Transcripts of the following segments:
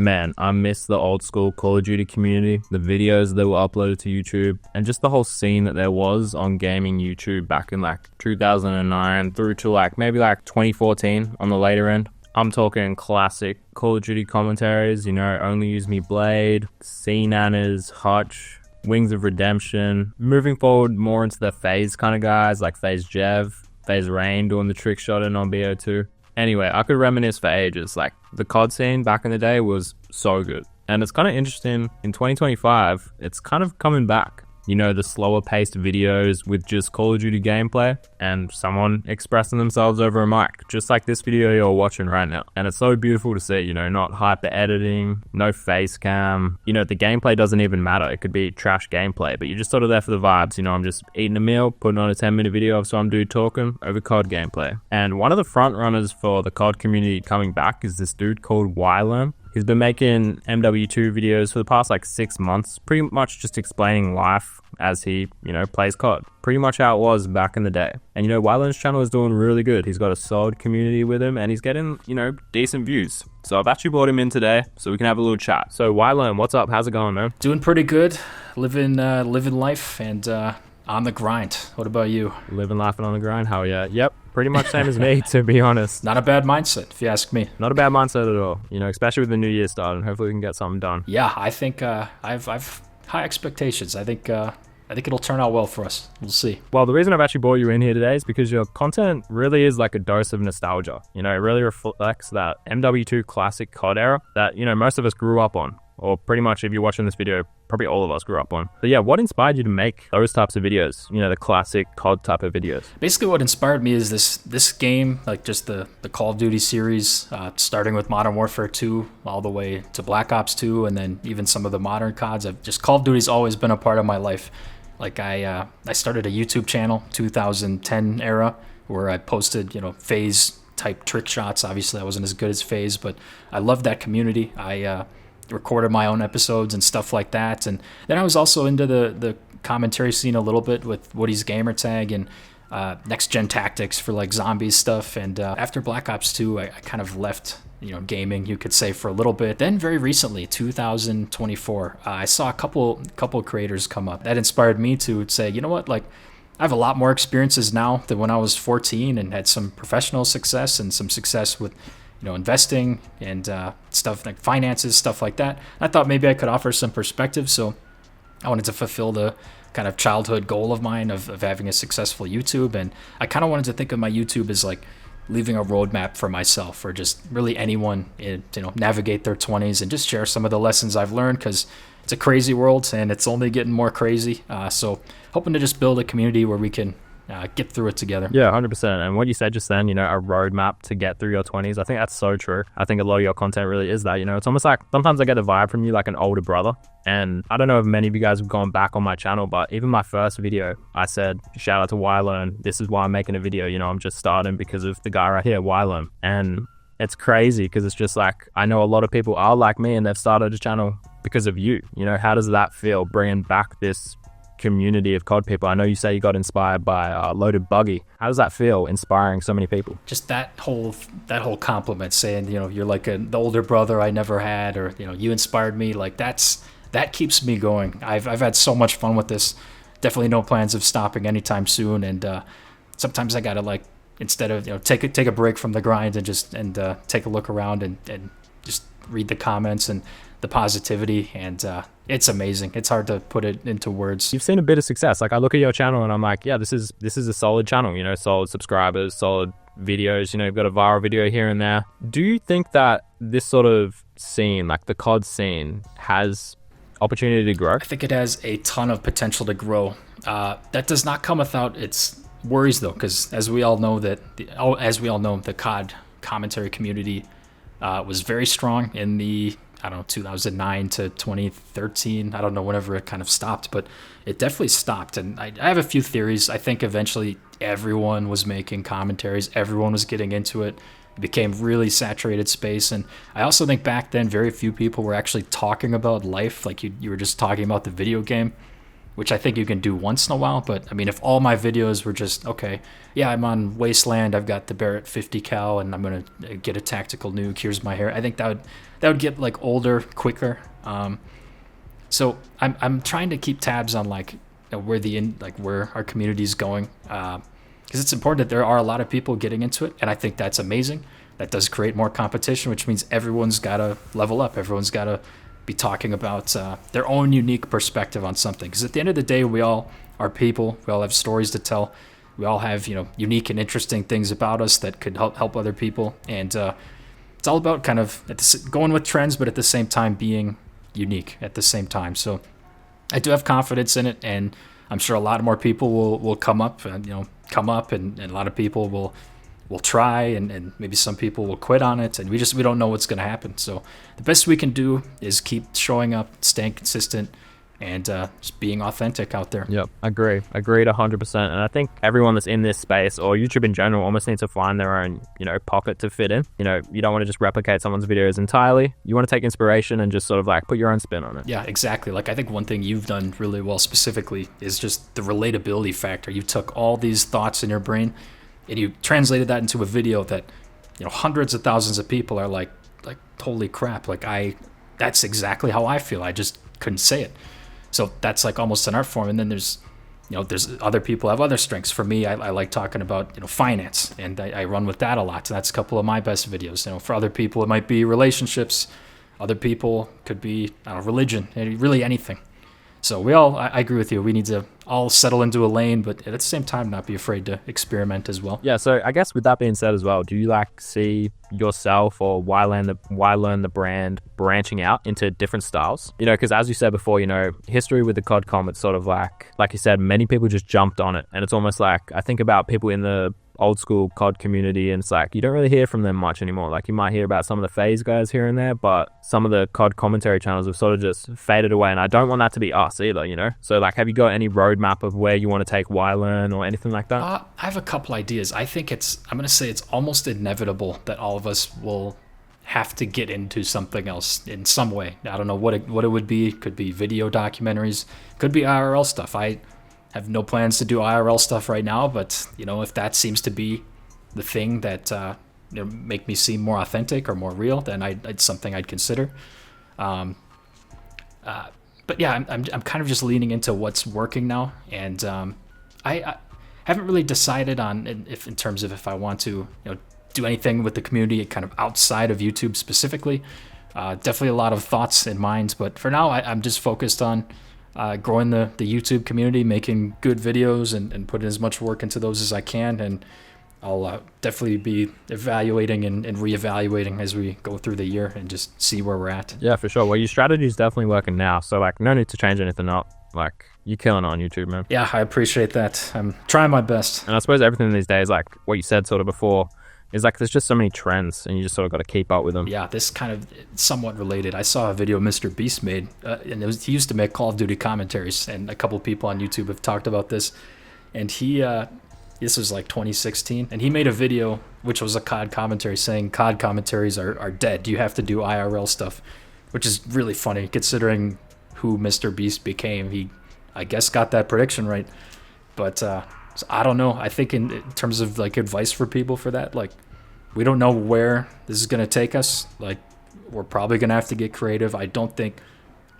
Man, I miss the old school Call of Duty community, the videos that were uploaded to YouTube, and just the whole scene that there was on gaming YouTube back in like 2009 through to like maybe like 2014 on the later end. I'm talking classic Call of Duty commentaries, you know, Only Use Me Blade, Sea Nanners, Hutch, Wings of Redemption. Moving forward more into the faze kind of guys like faze Jev, faze Rain doing the trickshotting on BO2. Anyway, I could reminisce for ages. Like, the COD scene back in the day was so good. And it's kind of interesting, in 2025, it's kind of coming back. You know, the slower paced videos with just Call of Duty gameplay and someone expressing themselves over a mic, just like this video you're watching right now. And it's so beautiful to see, you know, not hyper editing, no face cam. You know, the gameplay doesn't even matter. It could be trash gameplay, but you're just sort of there for the vibes. You know, I'm just eating a meal, putting on a 10-minute video of some dude talking over COD gameplay. And one of the front runners for the COD community coming back is this dude called whylearn. He's been making MW2 videos for the past like 6 months, pretty much just explaining life as he, you know, plays COD. Pretty much how it was back in the day. And, you know, whylearn's channel is doing really good. He's got a solid community with him and he's getting, you know, decent views. So I've actually brought him in today so we can have a little chat. So whylearn, what's up? How's it going, man? Doing pretty good. Living life and on the grind. What about you? Living life and on the grind? Hell yeah. Yep. Pretty much same as me, to be honest. Not a bad mindset, if you ask me. Not a bad mindset at all, you know, especially with the new year starting. Hopefully we can get something done. Yeah, I think I've high expectations. I think it'll turn out well for us. We'll see. Well, the reason I've actually brought you in here today is because your content really is like a dose of nostalgia. You know, it really reflects that MW2 classic COD era that, you know, most of us grew up on. Or pretty much, if you're watching this video, probably all of us grew up on. So yeah, what inspired you to make those types of videos? You know, the classic COD type of videos. Basically, what inspired me is this game, like just the Call of Duty series, starting with Modern Warfare 2 all the way to Black Ops 2, and then even some of the modern CODs. Call of Duty's always been a part of my life. Like I started a YouTube channel, 2010 era, where I posted, you know, faze type trick shots. Obviously, I wasn't as good as faze, but I loved that community. I recorded my own episodes and stuff like that, and then I was also into the commentary scene a little bit with Woody's Gamertag and next gen tactics for like zombies stuff. And after Black Ops 2, I kind of left, you know, gaming, you could say, for a little bit. Then very recently, 2024, I saw a couple creators come up that inspired me to say, you know what, like, I have a lot more experiences now than when I was 14 and had some professional success and some success with, you know, investing and stuff like finances, stuff like that. I thought maybe I could offer some perspective. So I wanted to fulfill the kind of childhood goal of mine of having a successful YouTube. And I kind of wanted to think of my YouTube as like leaving a roadmap for myself, or just really anyone, you know, navigate their 20s and just share some of the lessons I've learned, because it's a crazy world and it's only getting more crazy. So hoping to just build a community where we can get through it together. Yeah, 100%. And what you said just then, you know, a roadmap to get through your 20s, I think that's so true. I think a lot of your content really is that, you know, it's almost like sometimes I get a vibe from you like an older brother. And I don't know if many of you guys have gone back on my channel, but even my first video, I said, shout out to whylearn. This is why I'm making a video. You know, I'm just starting because of the guy right here, whylearn. And it's crazy because it's just like, I know a lot of people are like me and they've started a channel because of you. You know, how does that feel, bringing back this community of COD people? I know you say you got inspired by Loaded Buggy. How does that feel, inspiring so many people? Just that whole compliment, saying, you know, you're like the older brother I never had, or, you know, you inspired me. Like that keeps me going. I've had so much fun with this. Definitely no plans of stopping anytime soon. And sometimes I gotta, like, instead of, you know, take a break from the grind and just take a look around and just read the comments and the positivity, and it's amazing. It's hard to put it into words. You've seen a bit of success. Like, I look at your channel and I'm like, yeah, this is a solid channel, you know, solid subscribers, solid videos, you know, you've got a viral video here and there. Do you think that this sort of scene, like the COD scene, has opportunity to grow? I think it has a ton of potential to grow. That does not come without its worries, though, because as we all know, the COD commentary community was very strong in the 2009 to 2013. I don't know, whenever it kind of stopped, but it definitely stopped. And I have a few theories. I think eventually everyone was making commentaries. Everyone was getting into it. It became really saturated space. And I also think back then, very few people were actually talking about life. Like you were just talking about the video game, which I think you can do once in a while. But I mean, if all my videos were just, okay, yeah, I'm on Wasteland, I've got the Barrett 50 cal, and I'm going to get a tactical nuke, here's my hair. I think that that would get like older quicker. So I'm trying to keep tabs on like where our community is going, because it's important that there are a lot of people getting into it, and I think that's amazing. That does create more competition, which means everyone's got to level up. Everyone's got to be talking about their own unique perspective on something. Because at the end of the day, we all are people. We all have stories to tell. We all have unique and interesting things about us that could help other people. And it's all about kind of going with trends, but at the same time being unique at the same time. So I do have confidence in it, and I'm sure a lot more people will come up and a lot of people will try, and maybe some people will quit on it, and we don't know what's going to happen. So the best we can do is keep showing up, staying consistent, and just being authentic out there. Yep, agreed 100%. And I think everyone that's in this space, or YouTube in general, almost needs to find their own pocket to fit in. You don't want to just replicate someone's videos entirely. You want to take inspiration and just sort of like put your own spin on it. Yeah, exactly. Like I think one thing you've done really well specifically is just the relatability factor. You took all these thoughts in your brain and you translated that into a video that hundreds of thousands of people are like holy crap, that's exactly how I feel. I just couldn't say it. So that's like almost an art form. And then there's other people have other strengths. For me, I like talking about finance, and I run with that a lot. And that's a couple of my best videos. For other people, it might be relationships. Other people could be religion, really anything. So I agree with you. We need to all settle into a lane, but at the same time, not be afraid to experiment as well. Yeah. So I guess with that being said as well, do you see yourself or whylearn the brand branching out into different styles? Because as you said before, history with the COD com, it's sort of like you said, many people just jumped on it, and it's almost like I think about people in the old school COD community, and it's like you don't really hear from them much anymore. Like you might hear about some of the faze guys here and there, but some of the COD commentary channels have sort of just faded away, and I don't want that to be us either. So like, have you got any roadmap of where you want to take whylearn or anything like that? I have a couple ideas. I think I'm going to say it's almost inevitable that all of us will have to get into something else in some way. I don't know what it would be. It could be video documentaries, could be IRL stuff. I have no plans to do IRL stuff right now, but if that seems to be the thing that make me seem more authentic or more real, then it's something I'd consider. But yeah, I'm kind of just leaning into what's working now, and I haven't really decided on in terms of if I want to do anything with the community kind of outside of YouTube specifically. Definitely a lot of thoughts in mind, but for now I'm just focused on growing the YouTube community, making good videos, and putting as much work into those as I can. And I'll definitely be evaluating and reevaluating as we go through the year and just see where we're at. Yeah, for sure. Well, your strategy is definitely working now. So no need to change anything up. You're killing it on YouTube, man. Yeah, I appreciate that. I'm trying my best. And I suppose everything these days, like what you said sort of before, is there's just so many trends, and you just sort of got to keep up with them. Yeah, this kind of somewhat related. I saw a video Mr. Beast made, and he used to make Call of Duty commentaries, and a couple people on YouTube have talked about this. And this was like 2016, and he made a video which was a COD commentary saying COD commentaries are dead. You have to do IRL stuff, which is really funny considering who Mr. Beast became. He, I guess, got that prediction right. But so I don't know. I think in terms of advice for people for that, we don't know where this is going to take us. We're probably going to have to get creative. I don't think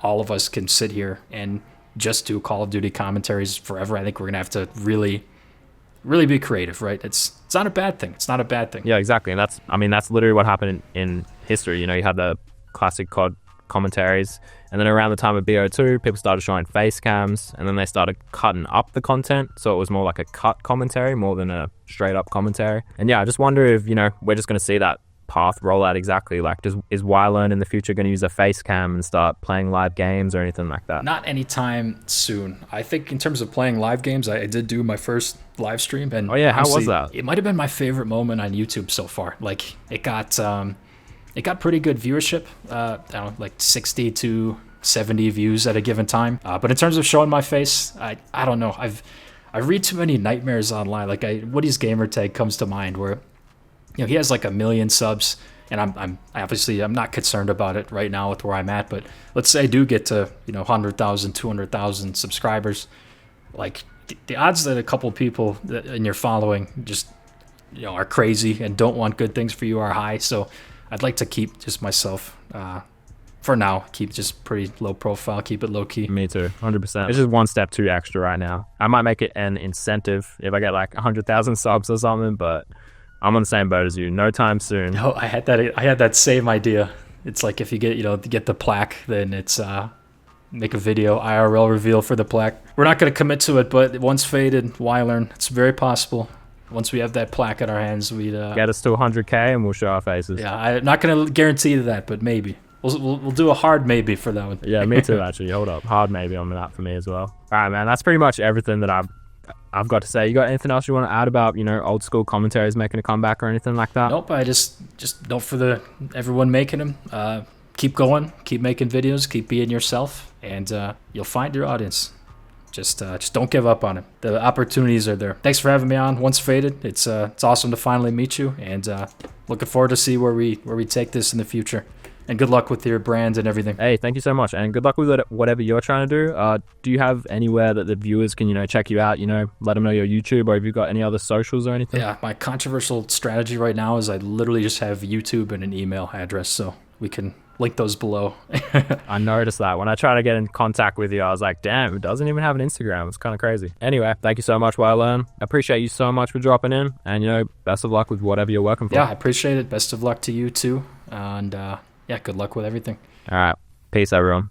all of us can sit here and just do Call of Duty commentaries forever. I think we're going to have to really be creative, right? It's not a bad thing. It's not a bad thing. Yeah, exactly. And that's literally what happened in history. You had the classic COD commentaries, and then around the time of BO2, people started showing face cams, and then they started cutting up the content, so it was more like a cut commentary more than a straight up commentary. And yeah, I just wonder if we're just going to see that path roll out exactly. Is whylearn in the future going to use a face cam and start playing live games or anything like that? Not anytime soon. I think in terms of playing live games, I did do my first live stream, and oh yeah, how was that? It might have been my favorite moment on YouTube so far. It got pretty good viewership, I don't know, 60 to 70 views at a given time. But in terms of showing my face, I don't know. I read too many nightmares online. Woody's gamer tag comes to mind where he has 1 million subs, and I'm obviously not concerned about it right now with where I'm at. But let's say I do get to 100,000, 200,000 subscribers, the odds that a couple people in your following just are crazy and don't want good things for you are high. So I'd like to keep just myself, for now, keep just pretty low profile, keep it low key. Me too, 100%. It's just one step too extra right now. I might make it an incentive if I get like 100,000 subs or something, but I'm on the same boat as you. No time soon. No, I had that same idea. It's like if you get the plaque, then it's make a video IRL reveal for the plaque. We're not going to commit to it, but once faded, whylearn. It's very possible. Once we have that plaque in our hands, we'd get us to 100K and we'll show our faces. Yeah, I'm not going to guarantee that, but maybe. We'll do a hard maybe for that one. Yeah, me too, actually. Hold up. Hard maybe on that for me as well. All right, man. That's pretty much everything that I've got to say. You got anything else you want to add about, old school commentaries making a comeback or anything like that? Nope. I just note for everyone making them. Keep going. Keep making videos. Keep being yourself, and you'll find your audience. Just don't give up on it. The opportunities are there. Thanks for having me on. Once faded, it's awesome to finally meet you, and looking forward to see where we take this in the future. And good luck with your brand and everything. Hey, thank you so much. And good luck with whatever you're trying to do. Do you have anywhere that the viewers can, check you out, let them know your YouTube, or have you got any other socials or anything? Yeah, my controversial strategy right now is I literally just have YouTube and an email address, so we can link those below. I noticed that. When I tried to get in contact with you, I was like, damn, it doesn't even have an Instagram. It's kind of crazy. Anyway, thank you so much, whylearn. I appreciate you so much for dropping in, and, best of luck with whatever you're working for. Yeah, I appreciate it. Best of luck to you too. And, yeah, good luck with everything. All right. Peace, everyone.